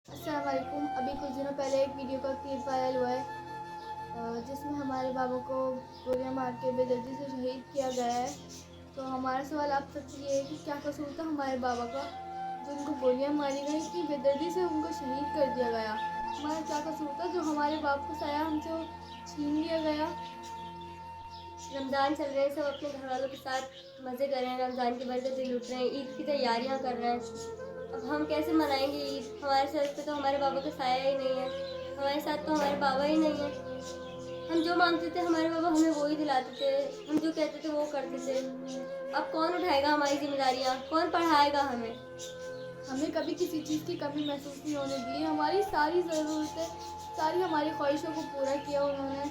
السلام علیکم. ابھی کچھ دنوں پہلے ایک ویڈیو کا کلپ وائرل ہوا ہے جس میں ہمارے بابا کو گولیاں مار کے بے دردی سے شہید کیا گیا ہے. تو ہمارا سوال آپ سب سے یہ ہے کہ کیا قصور تھا ہمارے بابا کا جو ان کو گولیاں ماری گئی اتنی بے دردی سے ان کو شہید کر دیا گیا. ہمارا کیا قصور تھا جو ہمارے باپ کو سایہ ہم سے چھین لیا گیا. رمضان چل رہے ہیں، سب اپنے گھر والوں کے ساتھ مزے کر رہے ہیں، رمضان کی برکتیں لوٹ رہے ہیں، عید کی تیاریاں کر رہے ہیں. اب ہم کیسے منائیں گے عید؟ ہمارے سر پہ تو ہمارے بابا کا سایہ ہی نہیں ہے، ہمارے ساتھ تو ہمارے بابا ہی نہیں ہے. ہم جو مانگتے تھے ہمارے بابا ہمیں وہی دلاتے تھے، ہم جو کہتے تھے وہ کرتے تھے. اب کون اٹھائے گا ہماری ذمہ داریاں؟ کون پڑھائے گا ہمیں؟ ہمیں کبھی کسی چیز کی کمی محسوس نہیں ہونے دی. ہماری ساری ضرورتیں، ساری ہماری خواہشوں کو پورا کیا انہوں نے.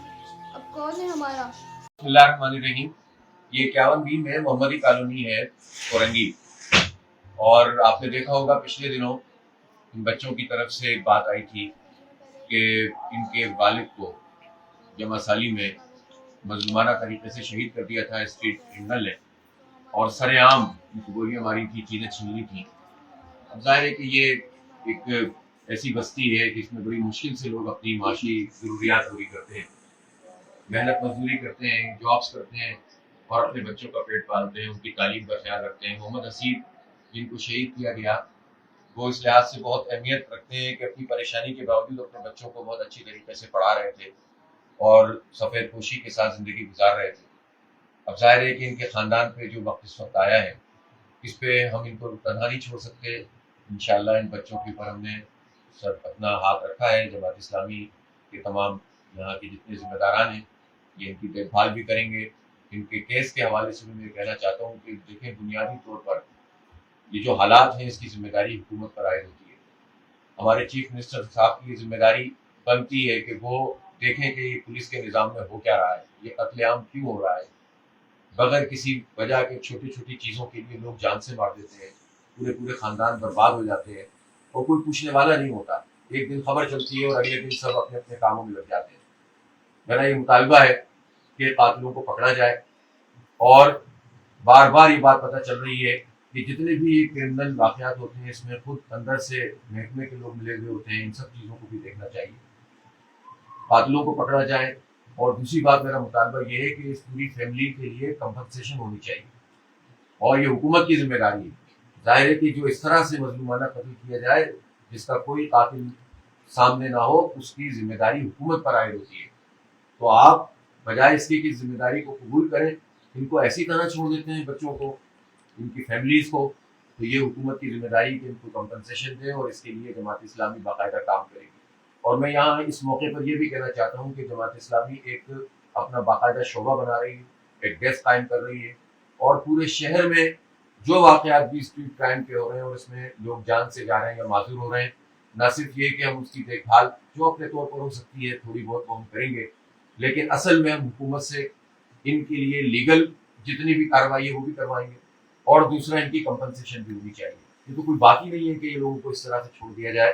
اب کون ہے ہمارا؟ بسم اللہ الرحمن الرحیم. یہ 51 B میں محمدی کالونی ہے اورنگی، اور آپ نے دیکھا ہوگا پچھلے دنوں ان بچوں کی طرف سے ایک بات آئی تھی کہ ان کے والد کو جمع سالی میں مظلومانہ طریقے سے شہید کر دیا تھا اسٹریٹ کرمنل نے، اور سر عام ان کو گولیاں ماری تھی، چیزیں چھین لی تھیں. اب ظاہر ہے کہ یہ ایک ایسی بستی ہے جس میں بڑی مشکل سے لوگ اپنی معاشی ضروریات پوری کرتے ہیں، محنت مزدوری کرتے ہیں، جابس کرتے ہیں اور اپنے بچوں کا پیٹ پالتے ہیں، ان کی تعلیم کا خیال رکھتے ہیں. محمد حسیب جن کو شہید کیا گیا وہ اس لحاظ سے بہت اہمیت رکھتے ہیں کہ اپنی پریشانی کے باوجود اپنے بچوں کو بہت اچھی طریقے سے پڑھا رہے تھے اور سفید پوشی کے ساتھ زندگی گزار رہے تھے. اب ظاہر ہے کہ ان کے خاندان پہ جو وقت اس وقت آیا ہے اس پہ ہم ان کو تنہا نہیں چھوڑ سکتے. انشاءاللہ ان بچوں کے اوپر ہم نے اپنا ہاتھ رکھا ہے. جماعت اسلامی کے تمام یہاں کے جتنے ذمہ داران ہیں یہ ان کی دیکھ بھال بھی کریں گے. ان کے کیس کے حوالے سے بھی میں کہنا چاہتا ہوں کہ دیکھیں بنیادی طور پر یہ جو حالات ہیں اس کی ذمہ داری حکومت پر عائد ہوتی ہے. ہمارے چیف منسٹر صاحب کی ذمہ داری بنتی ہے کہ وہ دیکھیں کہ یہ پولیس کے نظام میں ہو کیا رہا ہے، یہ قتل عام کیوں ہو رہا ہے. بغیر کسی وجہ کے چھوٹی چھوٹی چیزوں کے لیے لوگ جان سے مار دیتے ہیں، پورے پورے خاندان برباد ہو جاتے ہیں اور کوئی پوچھنے والا نہیں ہوتا. ایک دن خبر چلتی ہے اور اگلے دن سب اپنے اپنے کاموں میں لگ جاتے ہیں. میرا یہ مطالبہ ہے کہ قاتلوں کو پکڑا جائے، اور بار بار یہ بات پتہ چل رہی ہے کہ جتنے بھی کرمنل واقعات ہوتے ہیں اس میں خود اندر سے محکمے کے لوگ ملے ہوئے ہوتے ہیں. ان سب چیزوں کو بھی دیکھنا چاہیے، قاتلوں کو پکڑا جائے. اور دوسری بات میرا مطالبہ یہ ہے کہ اس پوری فیملی کے لیے کمپنسیشن ہونی چاہیے، اور یہ حکومت کی ذمہ داری ہے. ظاہر ہے کہ جو اس طرح سے مظلومانہ قتل کیا جائے جس کا کوئی قاتل سامنے نہ ہو، اس کی ذمہ داری حکومت پر عائد ہوتی ہے. تو آپ بجائے اس کی کہ ذمہ داری کو قبول کریں، ان کو ایسی طرح چھوڑ دیتے ہیں بچوں کو، ان کی فیملیز کو. تو یہ حکومت کی ذمہ داری کہ ان کو کمپنسیشن دیں، اور اس کے لیے جماعت اسلامی باقاعدہ کام کرے گی. اور میں یہاں اس موقع پر یہ بھی کہنا چاہتا ہوں کہ جماعت اسلامی ایک اپنا باقاعدہ شعبہ بنا رہی ہے، ایک ڈیسک قائم کر رہی ہے، اور پورے شہر میں جو واقعات بھی اسٹریٹ کرائم کے ہو رہے ہیں اور اس میں لوگ جان سے جا رہے ہیں یا معذور ہو رہے ہیں، نہ صرف یہ کہ ہم اس کی دیکھ بھال جو اپنے طور پر ہو سکتی ہے تھوڑی بہت وہ ہم کریں گے، لیکن اصل میں ہم حکومت سے ان کے لیے لیگل جتنی بھی کارروائی ہے وہ بھی کروائیں گے. اور دوسرا ان کی کمپنسیشن بھی ہونی چاہیے. یہ تو کوئی بات ہی نہیں ہے کہ یہ لوگوں کو اس طرح سے چھوڑ دیا جائے.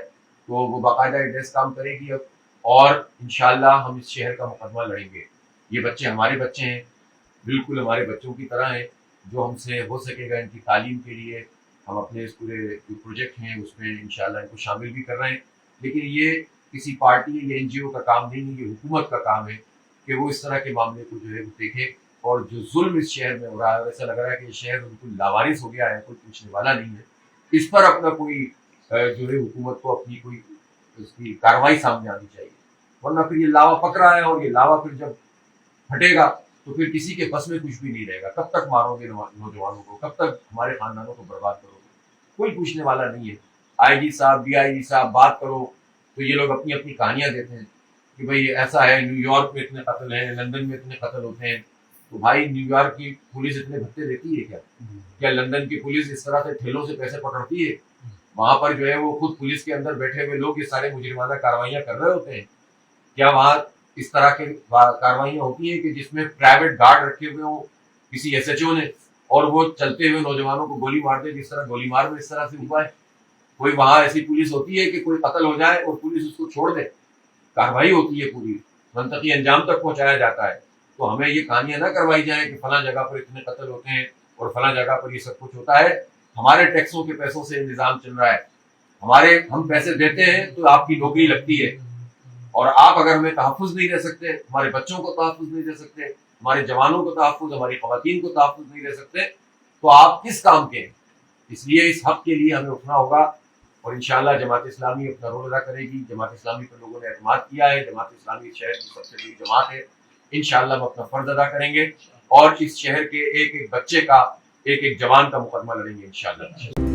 تو وہ باقاعدہ ایڈریس کام کرے گی اب، اور انشاءاللہ ہم اس شہر کا مقدمہ لڑیں گے. یہ بچے ہمارے بچے ہیں، بالکل ہمارے بچوں کی طرح ہیں. جو ہم سے ہو سکے گا ان کی تعلیم کے لیے ہم اپنے اس پورے جو پروجیکٹ ہیں اس میں انشاءاللہ ان کو شامل بھی کر رہے ہیں. لیکن یہ کسی پارٹی یا این جی او کا کام نہیں ہے، یہ حکومت کا کام ہے کہ وہ اس طرح کے معاملے کو جو ہے وہ دیکھے. اور جو ظلم اس شہر میں ہو رہا ہے، ایسا لگ رہا ہے کہ یہ شہر بالکل لاوارث ہو گیا ہے، کوئی پوچھنے والا نہیں ہے. اس پر اپنا کوئی جو ہے حکومت کو اپنی کوئی اس کی کارروائی سامنے آنی چاہیے. ورنہ پھر یہ لاوا پک رہا ہے، اور یہ لاوا پھر جب پھٹے گا تو پھر کسی کے بس میں کچھ بھی نہیں رہے گا. کب تک مارو گے نوجوانوں کو؟ کب تک ہمارے خاندانوں کو برباد کرو گے؟ کوئی پوچھنے والا نہیں ہے. آئی جی صاحب، ڈی آئی جی صاحب بات کرو تو یہ لوگ اپنی اپنی کہانیاں دیتے ہیں کہ بھئی ایسا ہے، نیو یارک میں اتنے قتل ہیں، لندن میں اتنے قتل ہوتے ہیں. تو بھائی نیو یارک کی پولیس اتنے بھتے دیتی ہے کیا؟ کیا لندن کی پولیس اس طرح سے ٹھیلوں سے پیسے پکڑتی ہے؟ وہاں پر جو ہے وہ خود پولیس کے اندر بیٹھے ہوئے لوگ یہ سارے مجرمانہ کارروائیاں کر رہے ہوتے ہیں. کیا وہاں اس طرح کے کارروائیاں ہوتی ہیں کہ جس میں پرائیویٹ گارڈ رکھے ہوئے ہوں کسی ایس ایچ او نے، اور وہ چلتے ہوئے نوجوانوں کو گولی مار دے، جس طرح گولی مار میں اس طرح سے ہوا ہے؟ کوئی وہاں ایسی پولیس ہوتی ہے کہ کوئی قتل ہو جائے اور پولیس اس کو چھوڑ دے؟ کارروائی ہوتی ہے، پوری منطقی انجام تک پہنچایا جاتا ہے. تو ہمیں یہ کہانیاں نہ کروائی جائیں کہ فلاں جگہ پر اتنے قتل ہوتے ہیں اور فلاں جگہ پر یہ سب کچھ ہوتا ہے. ہمارے ٹیکسوں کے پیسوں سے نظام چل رہا ہے. ہم پیسے دیتے ہیں تو آپ کی نوکری لگتی ہے، اور آپ اگر ہمیں تحفظ نہیں دے سکتے، ہمارے بچوں کو تحفظ نہیں دے سکتے، ہمارے جوانوں کو تحفظ، ہماری خواتین کو تحفظ نہیں دے سکتے، تو آپ کس کام کے ہیں؟ اس لیے اس حق کے لیے ہمیں اٹھنا ہوگا، اور انشاءاللہ جماعت اسلامی اپنا رول ادا کرے گی. جماعت اسلامی پر لوگوں نے اعتماد کیا ہے، جماعت اسلامی شہر کی سب سے بڑی جماعت ہے. انشاءاللہ ہم اپنا فرض ادا کریں گے اور اس شہر کے ایک ایک بچے کا، ایک ایک جوان کا مقدمہ لڑیں گے انشاءاللہ.